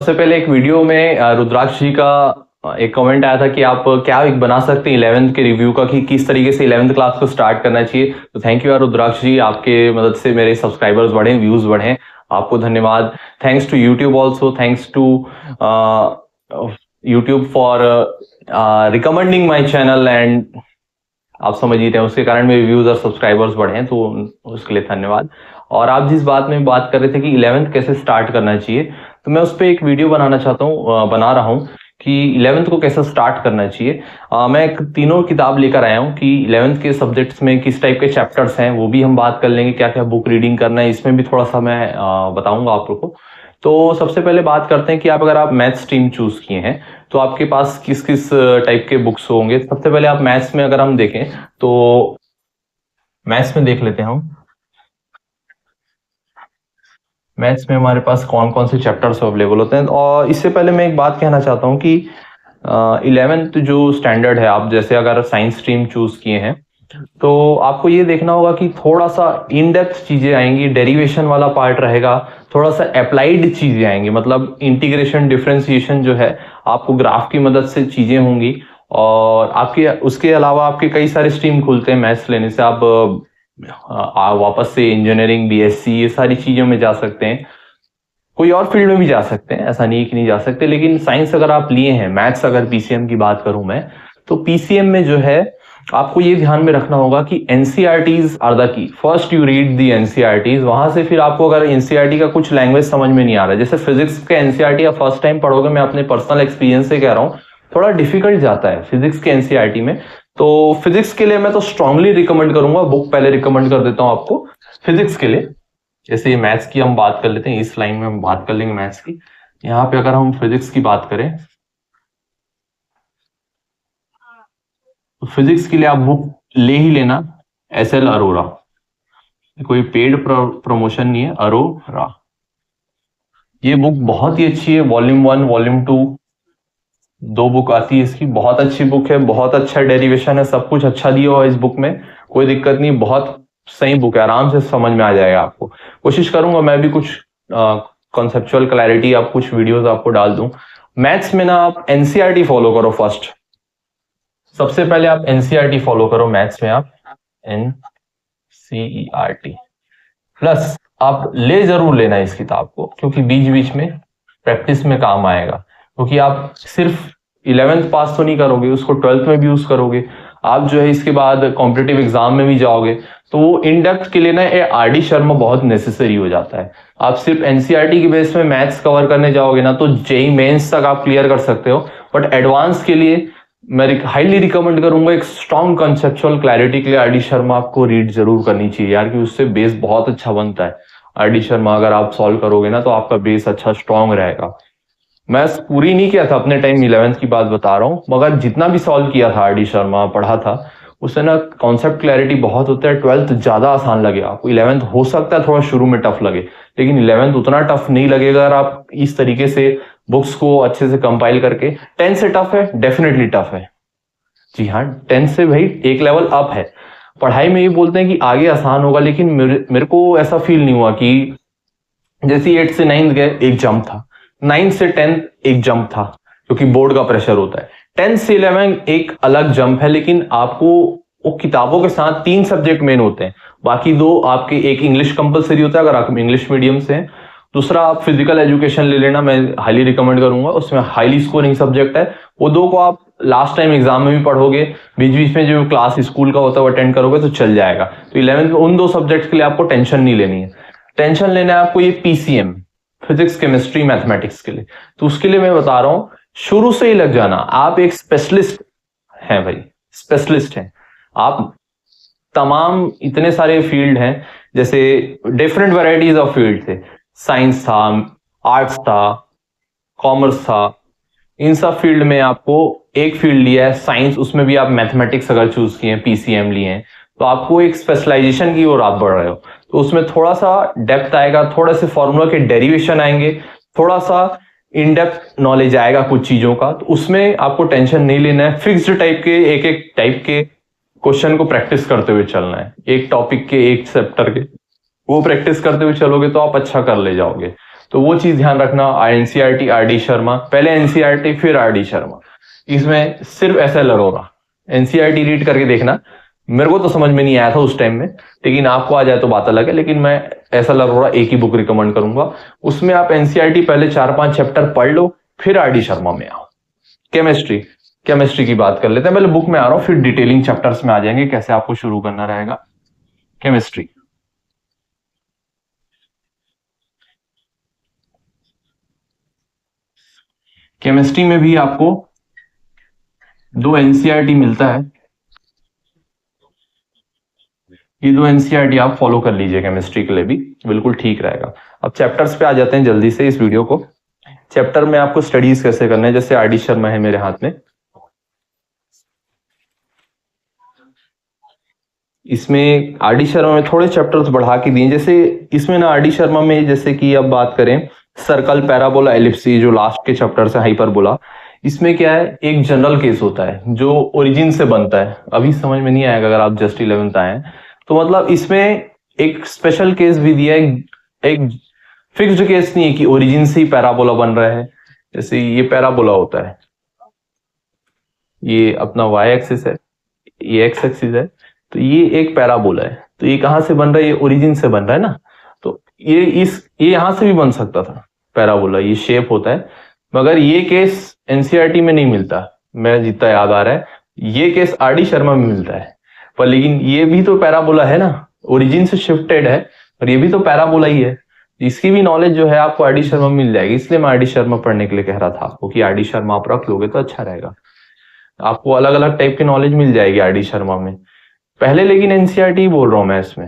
सबसे पहले एक वीडियो में रुद्राक्ष जी का एक कमेंट आया था कि आप क्या एक बना सकते हैं 11th के रिव्यू का कि किस तरीके से 11th क्लास को स्टार्ट करना चाहिए। तो थैंक यू यार रुद्राक्ष जी, आपके मदद से मेरे सब्सक्राइबर्स बढ़े, व्यूज बढ़े, आपको धन्यवाद। Thanks to YouTube also, thanks to YouTube for recommending my channel and आप समझ ही रहे हैं उसके कारण मेरे व्यूज और सब्सक्राइबर्स बढ़े हैं, तो उसके लिए धन्यवाद। और आप जिस बात में बात कर रहे थे कि 11th कैसे स्टार्ट करना चाहिए, तो मैं उस पर एक वीडियो बनाना चाहता हूँ, बना रहा हूँ कि 11th को कैसे स्टार्ट करना चाहिए। मैं एक तीनों किताब लेकर आया हूँ कि 11th के सब्जेक्ट्स में किस टाइप के चैप्टर्स हैं, वो भी हम बात कर लेंगे, क्या क्या बुक रीडिंग करना है इसमें भी थोड़ा सा मैं बताऊंगा आप लोग को। तो सबसे पहले बात करते हैं कि अगर आप मैथ स्ट्रीम चूज किए हैं तो आपके पास किस किस टाइप के बुक्स होंगे। सबसे पहले आप मैथ्स में अगर हम देखें तो मैथ्स में देख लेते हैं हम मैथ्स में हमारे पास कौन कौन से चैप्टर्स अवेलेबल होते हैं। और इससे पहले मैं एक बात कहना चाहता हूँ कि 11th जो स्टैंडर्ड है, आप जैसे अगर साइंस स्ट्रीम चूज किए हैं तो आपको ये देखना होगा कि थोड़ा सा इन डेप्थ चीजें आएंगी, डेरिवेशन वाला पार्ट रहेगा, थोड़ा सा अप्लाइड चीजें आएंगी, मतलब इंटीग्रेशन डिफरेंशिएशन जो है आपको ग्राफ की मदद से चीजें होंगी। और आपके उसके अलावा आपके कई सारे स्ट्रीम खुलते हैं मैथ्स लेने से, आप वापस से इंजीनियरिंग, बीएससी, ये सारी चीजों में जा सकते हैं, कोई और फील्ड में भी जा सकते हैं, ऐसा नहीं कि नहीं जा सकते। लेकिन साइंस अगर आप लिए हैं, मैथ्स अगर पीसीएम की बात करूं मैं, तो पीसीएम में जो है आपको ये ध्यान में रखना होगा कि NCERTs are the key. First you read the NCERTs, वहां से फिर आपको अगर एनसीईआरटी का कुछ लैंग्वेज समझ में नहीं आ रहा है, जैसे फिजिक्स का एनसीईआरटी आप फर्स्ट टाइम पढ़ोगे, मैं अपने पर्सनल एक्सपीरियंस से कह रहा हूँ, थोड़ा डिफिकल्ट जाता है फिजिक्स के एनसीईआरटी में। तो फिजिक्स के लिए मैं तो स्ट्रांगली रिकमेंड करूंगा, बुक पहले रिकमेंड कर देता हूँ आपको फिजिक्स के लिए। जैसे मैथ्स की हम बात कर लेते हैं, इस लाइन में हम बात कर लेंगे मैथ्स की। यहाँ पे अगर हम फिजिक्स की बात करें तो फिजिक्स के लिए आप बुक ले ही लेना, एस एल अरोरा, कोई पेड प्रमोशन नहीं है, अरोरा। ये बुक बहुत ही अच्छी है, वॉल्यूम 1 वॉल्यूम 2 दो बुक आती है इसकी, बहुत अच्छी बुक है, बहुत अच्छा डेरिवेशन है, सब कुछ अच्छा दिया हुआ है इस बुक में, कोई दिक्कत नहीं, बहुत सही बुक है, आराम से समझ में आ जाएगा आपको। कोशिश करूंगा मैं भी कुछ कॉन्सेप्चुअल क्लैरिटी, आप कुछ वीडियोस आपको डाल दूं। मैथ्स में ना आप एनसीईआरटी फॉलो करो फर्स्ट, सबसे पहले आप एनसीईआरटी फॉलो करो मैथ्स में, आप एनसीईआरटी प्लस आप ले जरूर लेना इस किताब को, क्योंकि बीच बीच में प्रैक्टिस में काम आएगा। क्योंकि आप सिर्फ 11th पास तो नहीं करोगे, उसको 12th में भी यूज करोगे, आप जो है इसके बाद कॉम्पिटेटिव एग्जाम में भी जाओगे, तो वो इन डेप्थ के लिए ना आर डी शर्मा बहुत नेसेसरी हो जाता है। आप सिर्फ एनसीईआरटी के बेस में मैथ्स कवर करने जाओगे ना तो जेई मेंस तक आप क्लियर कर सकते हो, बट एडवांस के लिए मैं हाईली रिकमेंड करूंगा, एक स्ट्रॉन्ग कंसेप्चुअल क्लैरिटी के लिए आर डी शर्मा आपको रीड जरूर करनी चाहिए यार, कि उससे बेस बहुत अच्छा बनता है। आर डी शर्मा अगर आप सॉल्व करोगे ना तो आपका बेस अच्छा स्ट्रॉन्ग रहेगा। मैं पूरी नहीं किया था अपने टाइम, 11th की बात बता रहा हूँ, मगर जितना भी सॉल्व किया था आर डी शर्मा पढ़ा था उससे ना कॉन्सेप्ट क्लैरिटी बहुत होता है। 12th ज्यादा आसान लगे आपको, 11th हो सकता है थोड़ा शुरू में टफ लगे, लेकिन 11th उतना टफ नहीं लगेगा अगर आप इस तरीके से बुक्स को अच्छे से कंपाइल करके। 10th से टफ है, डेफिनेटली टफ है, जी हाँ, 10th से भाई एक लेवल अप है। पढ़ाई में ये बोलते हैं कि आगे आसान होगा, लेकिन मेरे को ऐसा फील नहीं हुआ कि जैसे 8th से 9th गए एक जंप था, 9th से 10th एक जंप था, क्योंकि बोर्ड का प्रेशर होता है। 10th से 11th एक अलग जंप है, लेकिन आपको वो किताबों के साथ 3 सब्जेक्ट मेन होते हैं, बाकी 2 आपके, एक इंग्लिश कंपलसरी होता है अगर आप इंग्लिश मीडियम से हैं, दूसरा आप फिजिकल एजुकेशन ले लेना, मैं हाईली रिकमेंड करूंगा, उसमें हाईली स्कोरिंग सब्जेक्ट है। वो 2 को आप लास्ट टाइम एग्जाम में भी पढ़ोगे, बीच बीच में जो क्लास स्कूल का होता है वो अटेंड करोगे तो चल जाएगा। तो 11th में उन 2 सब्जेक्ट के लिए आपको टेंशन नहीं लेनी है। टेंशन लेना है आपको ये पीसीएम, फिजिक्स केमिस्ट्री मैथमेटिक्स के लिए, तो उसके लिए मैं बता रहा हूं शुरू से ही लग जाना। आप एक स्पेशलिस्ट हैं भाई, स्पेशलिस्ट हैं आप, तमाम इतने सारे फील्ड हैं, जैसे डिफरेंट वैरायटीज ऑफ फील्ड थे, साइंस था, आर्ट्स था, कॉमर्स था, इन सब फील्ड में आपको एक फील्ड लिया है साइंस, उसमें भी आप मैथमेटिक्स अगर चूज किए हैं, पीसीएम लिए हैं, तो आपको एक स्पेशलाइजेशन की ओर आप बढ़ रहे हो, तो उसमें थोड़ा सा डेप्थ आएगा, थोड़े से फॉर्मूला के डेरिवेशन आएंगे, थोड़ा सा इन डेप्थ नॉलेज आएगा कुछ चीजों का, तो उसमें आपको टेंशन नहीं लेना है। फिक्स्ड टाइप के एक एक टाइप के क्वेश्चन को प्रैक्टिस करते हुए चलना है, एक टॉपिक के, एक चैप्टर के, वो प्रैक्टिस करते हुए चलोगे तो आप अच्छा कर ले जाओगे। तो वो चीज ध्यान रखना। एनसीईआरटी RD शर्मा, पहले एनसीईआरटी फिर RD शर्मा, इसमें सिर्फ SL अरोरा। एनसीईआरटी रीड करके देखना, मेरे को तो समझ में नहीं आया था उस टाइम में, लेकिन आपको आ जाए तो बात अलग है। लेकिन मैं SL अरोरा एक ही बुक रिकमेंड करूंगा, उसमें आप एनसीईआरटी पहले 4-5 चैप्टर पढ़ लो, फिर RD शर्मा में आओ। केमिस्ट्री की बात कर लेते हैं, पहले बुक में आ रहा हूं, फिर डिटेलिंग चैप्टर्स में आ जाएंगे कैसे आपको शुरू करना रहेगा। केमिस्ट्री में भी आपको 2 एनसीईआरटी मिलता है, ये 2 एनसीईआरटी आप फॉलो कर लीजिए केमिस्ट्री के लिए भी, बिल्कुल ठीक रहेगा। अब चैप्टर्स पे आ जाते हैं जल्दी से इस वीडियो को। चैप्टर में आपको स्टडीज कैसे करना है, जैसे RD शर्मा है मेरे हाथ में, इसमें RD शर्मा में थोड़े चैप्टर्स बढ़ा के दिए। जैसे इसमें ना RD शर्मा में, जैसे कि अब बात करें सर्कल, पैराबोला, एलिप्सी, जो लास्ट के चैप्टर्स है, हाइपरबोला, इसमें क्या है, एक जनरल केस होता है जो ओरिजिन से बनता है। अभी समझ में नहीं आएगा अगर आप जस्ट 11th आए हैं तो, मतलब इसमें एक स्पेशल केस भी दिया है, एक फिक्स्ड केस नहीं है कि ओरिजिन से ही पैराबोला बन रहा है। जैसे ये पैराबोला होता है, ये अपना y एक्सिस है, ये x एक्सिस है, तो ये एक पैराबोला है। तो ये कहां से बन रहा है, ये ओरिजिन से बन रहा है ना। तो ये यहां से भी बन सकता था पैराबोला, ये शेप होता है, मगर ये केस एनसीईआरटी में नहीं मिलता, मेरा जितना याद आ रहा है। ये केस RD शर्मा में मिलता है, पर लेकिन ये भी तो पैराबोला है ना, ओरिजिन से शिफ्टेड है, और ये भी तो पैराबोला ही है। इसकी भी नॉलेज जो है आपको RD शर्मा में मिल जाएगी, इसलिए मैं RD शर्मा पढ़ने के लिए कह रहा था आपको कि RD शर्मा आप रख लोगे तो अच्छा रहेगा, आपको अलग अलग टाइप की नॉलेज मिल जाएगी RD शर्मा में पहले। लेकिन एनसीईआरटी बोल रहा हूँ, मैथ्स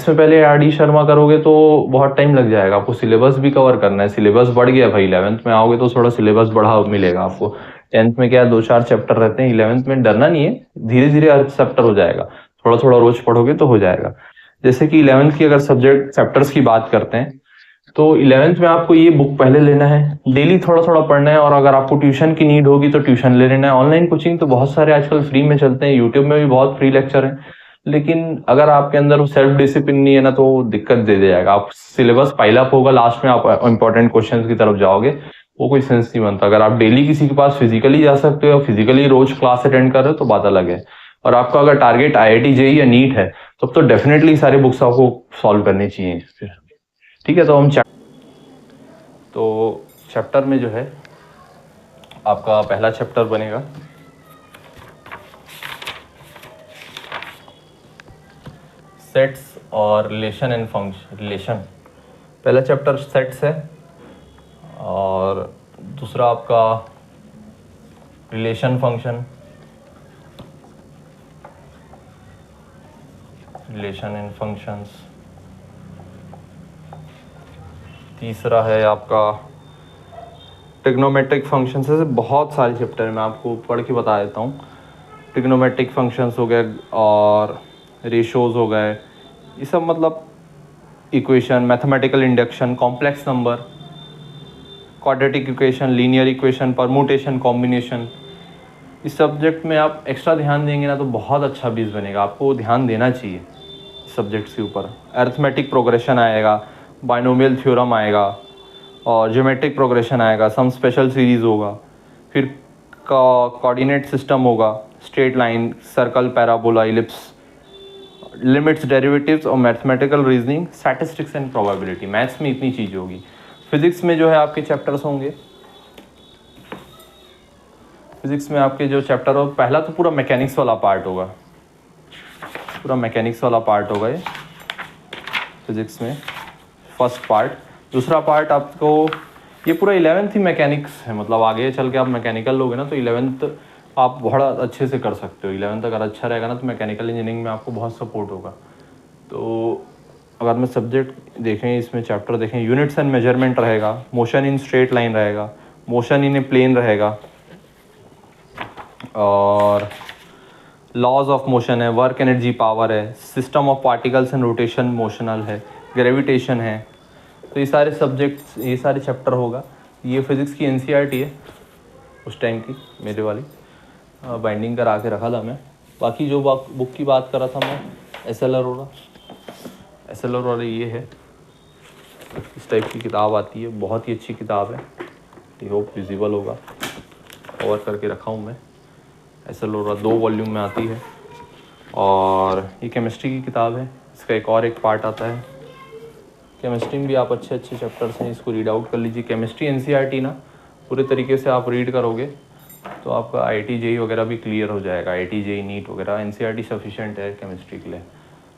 में पहले RD शर्मा करोगे तो बहुत टाइम लग जाएगा, आपको सिलेबस भी कवर करना है। सिलेबस बढ़ गया भाई, 11th में आओगे तो थोड़ा सिलेबस बढ़ा मिलेगा आपको। 10th में क्या 2-4 चैप्टर रहते हैं, 11th में डरना नहीं है, धीरे धीरे हर चैप्टर हो जाएगा, थोड़ा थोड़ा रोज पढ़ोगे तो हो जाएगा। जैसे कि 11th की अगर सब्जेक्ट चैप्टर्स की बात करते हैं तो 11th में आपको ये बुक पहले लेना है, डेली थोड़ा थोड़ा पढ़ना है, और अगर आपको ट्यूशन की नीड होगी तो ट्यूशन ले लेना है। ऑनलाइन कोचिंग तो बहुत सारे आजकल फ्री में चलते हैं, यूट्यूब में भी बहुत फ्री लेक्चर हैं, लेकिन अगर आपके अंदर वो सेल्फ डिसिप्लिन नहीं है ना तो दिक्कत दे जाएगा। आप सिलेबस पाइल अप होगा, लास्ट में आप इंपॉर्टेंट क्वेश्चन की तरफ जाओगे, वो कोई सेंस नहीं बनता। अगर आप डेली किसी के पास फिजिकली जा सकते हो, फिजिकली रोज क्लास अटेंड कर रहे हो तो बात अलग है। और आपका अगर टारगेट IIT JEE या नीट है तब तो डेफिनेटली सारी बुक्स आपको सॉल्व करनी चाहिए फिर। ठीक है, तो हम चैप्टर में जो है आपका पहला चैप्टर बनेगा सेट्स और रिलेशन एंड फंक्शन। रिलेशन पहला चैप्टर सेट्स है, और दूसरा आपका relation function, relation and functions. तीसरा है आपका ट्रिग्नोमेट्रिक फंक्शंस। ऐसे बहुत सारे चैप्टर मैं आपको पढ़ के बता देता हूँ। ट्रिग्नोमेट्रिक फंक्शंस हो गए और रेशोज़ हो गए, ये सब मतलब equation, mathematical induction, complex number, quadratic equation, linear equation, permutation, combination. इस सब्जेक्ट में आप एक्स्ट्रा ध्यान देंगे ना तो बहुत अच्छा बीज बनेगा, आपको ध्यान देना चाहिए सब्जेक्ट्स के ऊपर। अरिथमेटिक प्रोग्रेशन आएगा, बाइनोमियल थ्योरम आएगा, और ज्योमेट्रिक प्रोग्रेशन आएगा, सम स्पेशल सीरीज होगा, फिर कोऑर्डिनेट सिस्टम होगा, straight line, circle, parabola, ellipse, limits, derivatives और mathematical reasoning, statistics and probability. Maths में इतनी चीज़ होगी। फिजिक्स में जो है आपके चैप्टर्स होंगे, फिजिक्स में आपके जो चैप्टर हो, पहला तो पूरा मैकेनिक्स वाला पार्ट होगा, पूरा मैकेनिक्स वाला पार्ट होगा ये फिजिक्स में फर्स्ट पार्ट। दूसरा पार्ट आपको ये पूरा 11th ही मैकेनिक्स है, मतलब आगे चल के आप मैकेनिकल लोगे ना तो 11th आप बड़ा अच्छे से कर सकते हो। 11th अगर अच्छा रहेगा ना तो मैकेनिकल इंजीनियरिंग में आपको बहुत सपोर्ट होगा। तो अगर मैं सब्जेक्ट देखें, इसमें चैप्टर देखें, यूनिट्स एंड मेजरमेंट रहेगा, मोशन इन स्ट्रेट लाइन रहेगा, मोशन इन ए प्लेन रहेगा, और लॉज ऑफ मोशन है, वर्क एनर्जी पावर है, system of particles and rotation motional है, ग्रेविटेशन है। तो ये सारे सब्जेक्ट्स, ये सारे चैप्टर होगा। ये फिज़िक्स की एनसीईआरटी है उस टाइम की, मेरे वाली बाइंडिंग करा के रखा था मैं। बाकी जो बुक की बात कर रहा था मैं, SL अरोरा ये है। इस टाइप की किताब आती है, बहुत ही अच्छी किताब है। आई होप विजिबल होगा, कवर करके रखा हूँ मैं। एसएलओरा 2 वॉल्यूम में आती है और ये केमिस्ट्री की किताब है। इसका एक पार्ट आता है। केमिस्ट्री में भी आप अच्छे अच्छे चैप्टर्स हैं, इसको रीड आउट कर लीजिए। केमिस्ट्री एनसीईआरटी ना पूरे तरीके से आप रीड करोगे तो आपका आईआईटी जेईई वगैरह भी क्लियर हो जाएगा। आईआईटी जेईई नीट वगैरह एनसीईआरटी सफिशिएंट है केमिस्ट्री के लिए।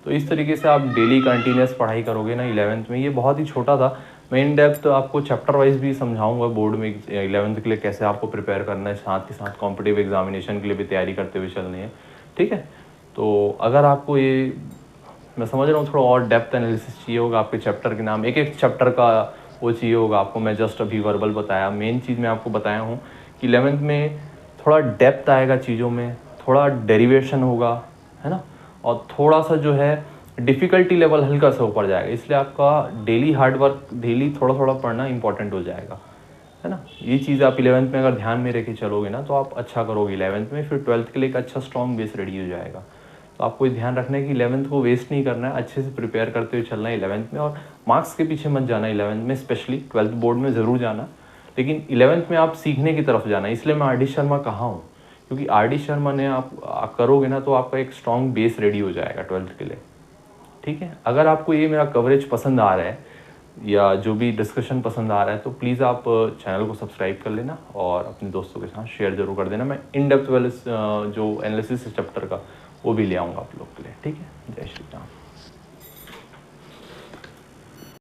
तो इस तरीके से आप डेली कंटिन्यूस पढ़ाई करोगे ना 11th में। ये बहुत ही छोटा था, मैं इन डेप्थ आपको चैप्टर वाइज भी समझाऊंगा बोर्ड में 11th के लिए कैसे आपको प्रिपेयर करना है, साथ के साथ कॉम्पिटिटिव एग्जामिनेशन के लिए भी तैयारी करते हुए चलनी है, ठीक है। तो अगर आपको ये, मैं समझ रहा हूँ थोड़ा और डेप्थ एनालिसिस चाहिए होगा, आपके चैप्टर के नाम एक एक चैप्टर का वो चाहिए होगा आपको, मैं जस्ट अभी वर्बल बताया। मेन चीज़ मैं आपको बताया हूँ कि 11th में थोड़ा डेप्थ आएगा चीज़ों में, थोड़ा डेरिवेशन होगा, है ना, और थोड़ा सा जो है डिफ़िकल्टी लेवल हल्का सा ऊपर जाएगा। इसलिए आपका डेली हार्डवर्क, डेली थोड़ा थोड़ा पढ़ना इंपॉर्टेंट हो जाएगा, है ना। ये चीज़ आप 11th में अगर ध्यान में रख के चलोगे ना तो आप अच्छा करोगे 11th में, फिर 12th के लिए एक अच्छा स्ट्रॉन्ग बेस रेडी हो जाएगा। तो आपको ये ध्यान रखना है कि 11th को वेस्ट नहीं करना है, अच्छे से प्रिपेयर करते हुए चलना है 11th में, और मार्क्स के पीछे मत जाना 11th में, स्पेशली 12th बोर्ड में ज़रूर जाना, लेकिन 11th में आप सीखने की तरफ जाना। इसलिए मैं आर डी शर्मा कहा हूँ, क्योंकि आर डी शर्मा ने आप करोगे ना तो आपका एक स्ट्रॉन्ग बेस रेडी हो जाएगा 12th के लिए, ठीक है। अगर आपको ये मेरा कवरेज पसंद आ रहा है या जो भी डिस्कशन पसंद आ रहा है तो प्लीज़ आप चैनल को सब्सक्राइब कर लेना और अपने दोस्तों के साथ शेयर जरूर कर देना। मैं इन डेप्थ वाले जो एनालिसिस चैप्टर का वो भी ले आऊँगा आप लोग के लिए, ठीक है। जय श्री राम।